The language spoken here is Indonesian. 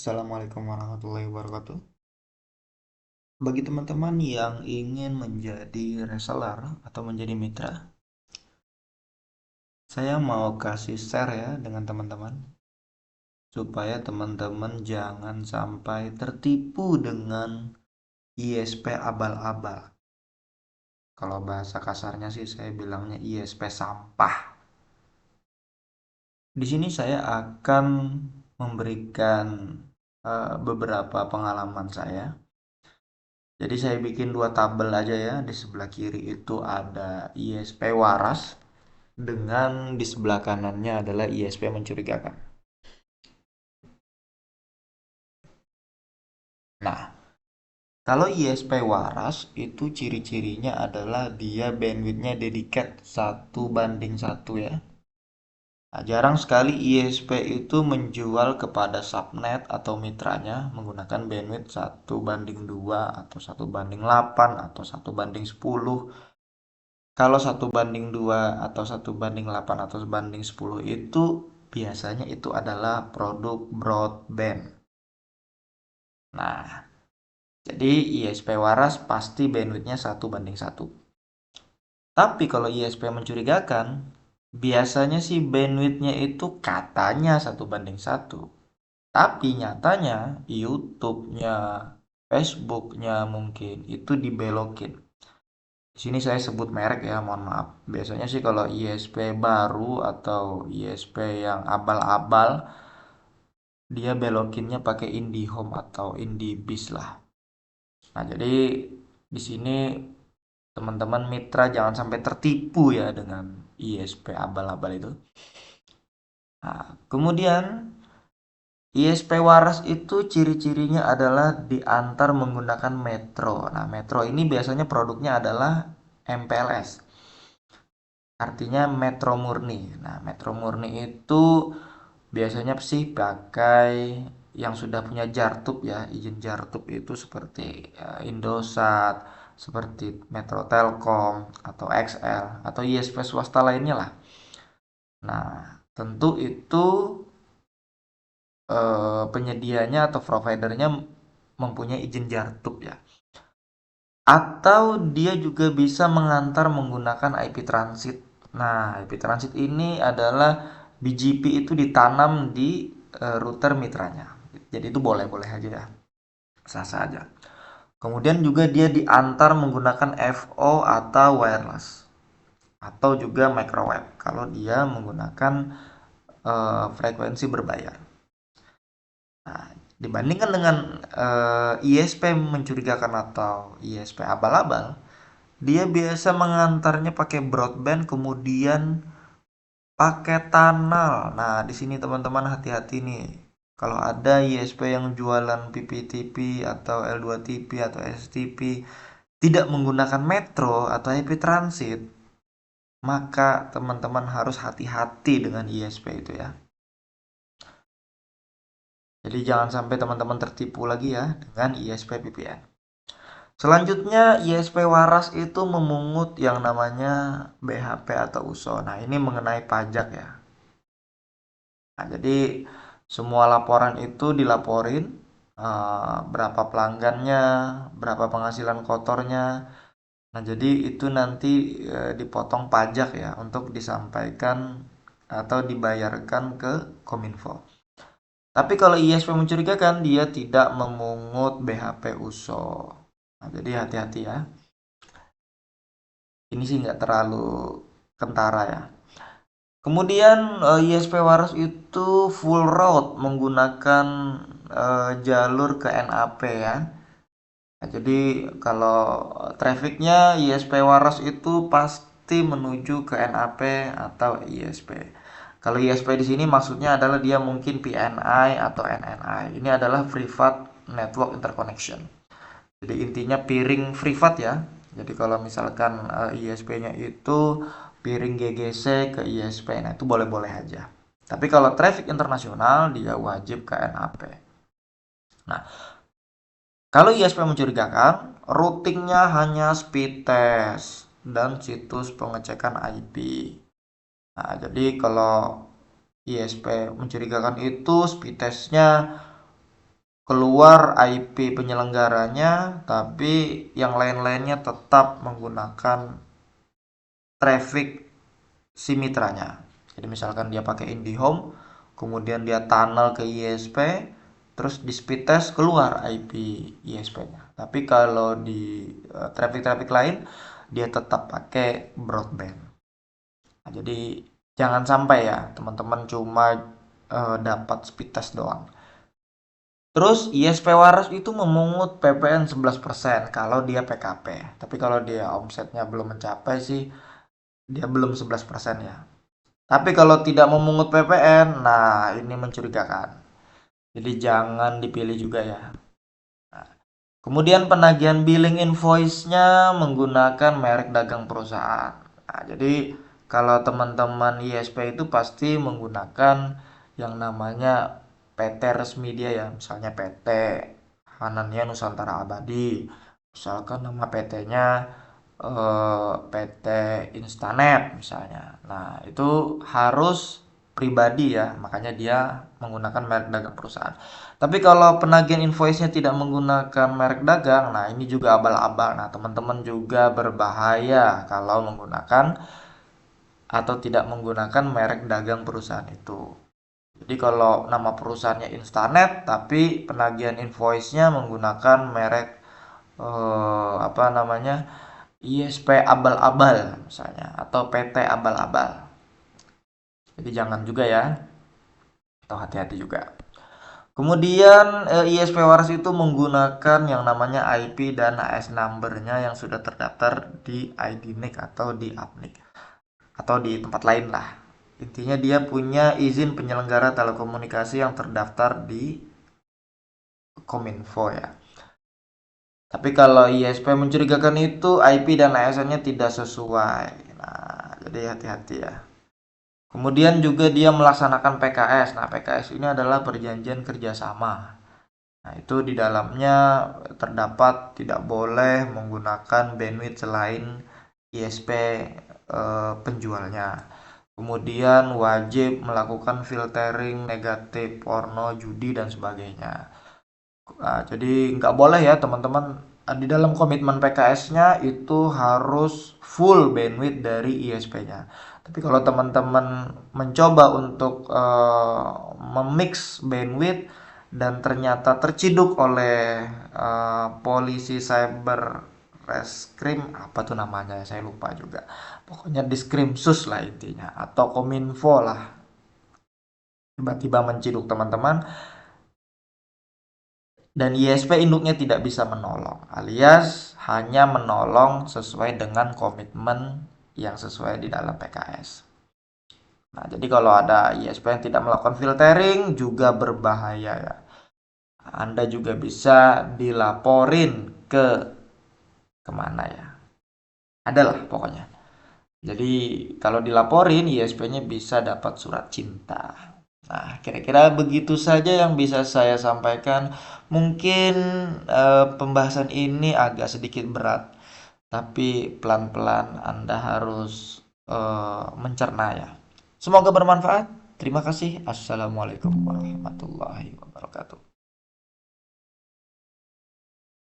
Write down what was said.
Assalamualaikum warahmatullahi wabarakatuh. Bagi teman-teman yang ingin menjadi reseller atau menjadi mitra, saya mau kasih share ya dengan teman-teman supaya teman-teman jangan sampai tertipu dengan ISP abal-abal. Kalau bahasa kasarnya sih saya bilangnya ISP sampah. Di sini saya akan memberikan beberapa pengalaman saya. Jadi saya bikin dua tabel aja ya. Di sebelah kiri itu ada ISP waras dengan di sebelah kanannya adalah ISP mencurigakan. Nah, kalau ISP waras itu ciri-cirinya adalah dia bandwidthnya dedicated 1:1 ya. Nah, jarang sekali ISP itu menjual kepada subnet atau mitranya menggunakan bandwidth 1:2 atau 1:8 atau 1:10. Kalau 1:2 atau 1:8 atau 1:10 itu biasanya itu adalah produk broadband. Nah, jadi ISP waras pasti bandwidthnya 1:1. Tapi kalau ISP mencurigakan, biasanya sih bandwidthnya itu katanya 1:1. Tapi nyatanya YouTube-nya, Facebook-nya mungkin itu dibelokin. Di sini saya sebut merek ya, mohon maaf. Biasanya sih kalau ISP baru atau ISP yang abal-abal, dia belokinnya pakai IndiHome atau IndiBiz lah. Nah, jadi di sini teman-teman mitra jangan sampai tertipu ya dengan ISP abal-abal itu. Nah, kemudian ISP waras itu ciri-cirinya adalah diantar menggunakan metro. Nah, metro ini biasanya produknya adalah MPLS. Artinya metro murni. Nah, metro murni itu biasanya sih pakai yang sudah punya jartub ya, izin jartub itu seperti Indosat, seperti Metro Telkom atau XL atau ISP swasta lainnya lah. Nah, tentu itu penyedianya atau providernya mempunyai izin jartub ya. Atau dia juga bisa mengantar menggunakan IP transit. Nah, IP transit ini adalah BGP itu ditanam di router mitranya. Jadi itu boleh-boleh aja ya. Sah-sah aja. Kemudian juga dia diantar menggunakan FO atau wireless atau juga microwave kalau dia menggunakan frekuensi berbayar. Nah, dibandingkan dengan ISP mencurigakan atau ISP abal-abal, dia biasa mengantarnya pakai broadband kemudian pakai tunnel. Nah, di sini teman-teman hati-hati nih. Kalau ada ISP yang jualan PPTP atau L2TP atau STP tidak menggunakan metro atau IP transit, maka teman-teman harus hati-hati dengan ISP itu ya. Jadi jangan sampai teman-teman tertipu lagi ya dengan ISP VPN. Selanjutnya ISP waras itu memungut yang namanya BHP atau USO. Nah, ini mengenai pajak ya. Nah, jadi semua laporan itu dilaporin berapa pelanggannya, berapa penghasilan kotornya. Nah, jadi itu nanti dipotong pajak ya untuk disampaikan atau dibayarkan ke Kominfo. Tapi kalau ISP mencurigakan dia tidak memungut BHP USO. Nah, jadi hati-hati ya. Ini sih nggak terlalu kentara ya. Kemudian ISP waras itu full route menggunakan jalur ke NAP ya. Nah, jadi kalau trafficnya ISP waras itu pasti menuju ke NAP atau ISP. Kalau ISP di sini maksudnya adalah dia mungkin PNI atau NNI. Ini adalah Private Network Interconnection. Jadi intinya piring privat ya. Jadi kalau misalkan ISP-nya itu piring GGC ke ISP, nah itu boleh-boleh aja. Tapi kalau traffic internasional dia wajib ke NAP. Nah, kalau ISP mencurigakan, routingnya hanya speed test dan situs pengecekan IP. Nah, jadi kalau ISP mencurigakan itu speed testnya keluar IP penyelenggaranya, tapi yang lain-lainnya tetap menggunakan traffic si mitranya. Jadi misalkan dia pakai IndiHome, kemudian dia tunnel ke ISP, terus di speed test keluar IP ISP-nya. Tapi kalau di traffic-traffic lain, dia tetap pakai broadband. Nah, jadi jangan sampai ya teman-teman cuma dapat speed test doang. Terus ISP waras itu memungut PPN 11% kalau dia PKP. Tapi kalau dia omsetnya belum mencapai sih dia belum 11% ya. Tapi kalau tidak memungut PPN, nah ini mencurigakan. Jadi jangan dipilih juga ya. Nah, kemudian penagihan billing invoice-nya menggunakan merek dagang perusahaan. Nah, jadi kalau teman-teman ISP itu pasti menggunakan yang namanya PT resmi dia ya. Misalnya PT Hanania Nusantara Abadi. Misalkan nama PT-nya PT Instanet misalnya. Nah, itu harus pribadi ya, makanya dia menggunakan merek dagang perusahaan. Tapi kalau penagihan invoice-nya tidak menggunakan merek dagang, nah ini juga abal-abal. Nah, teman-teman juga berbahaya kalau menggunakan atau tidak menggunakan merek dagang perusahaan itu. Jadi kalau nama perusahaannya Instanet, tapi penagihan invoice-nya menggunakan merek apa namanya ISP abal-abal misalnya atau PT abal-abal. Jadi jangan juga ya, atau hati-hati juga. Kemudian ISP waras itu menggunakan yang namanya IP dan AS number-nya yang sudah terdaftar di ID-NIC atau di APNIC atau di tempat lain lah. Intinya dia punya izin penyelenggara telekomunikasi yang terdaftar di Kominfo ya. Tapi kalau ISP mencurigakan itu IP dan ASN-nya tidak sesuai. Nah, jadi hati-hati ya. Kemudian juga dia melaksanakan PKS. Nah, PKS ini adalah perjanjian kerjasama. Nah, itu di dalamnya terdapat tidak boleh menggunakan bandwidth selain ISP penjualnya. Kemudian wajib melakukan filtering negatif porno, judi, dan sebagainya. Nah, jadi nggak boleh ya teman-teman di dalam komitmen PKS-nya itu harus full bandwidth dari ISP-nya. Tapi kalau teman-teman mencoba untuk memix bandwidth dan ternyata terciduk oleh polisi cyber reskrim apa tuh namanya saya lupa juga. Pokoknya diskrimsus lah intinya atau kominfo lah. Tiba-tiba menciduk teman-teman dan ISP induknya tidak bisa menolong, alias hanya menolong sesuai dengan komitmen yang sesuai di dalam PKS. Nah, jadi kalau ada ISP yang tidak melakukan filtering juga berbahaya ya. Anda juga bisa dilaporin ke kemana ya. Adalah pokoknya. Jadi kalau dilaporin ISP-nya bisa dapat surat cinta. Nah, kira-kira begitu saja yang bisa saya sampaikan. Mungkin pembahasan ini agak sedikit berat, tapi pelan-pelan Anda harus mencerna ya. Semoga bermanfaat. Terima kasih. Assalamualaikum warahmatullahi wabarakatuh.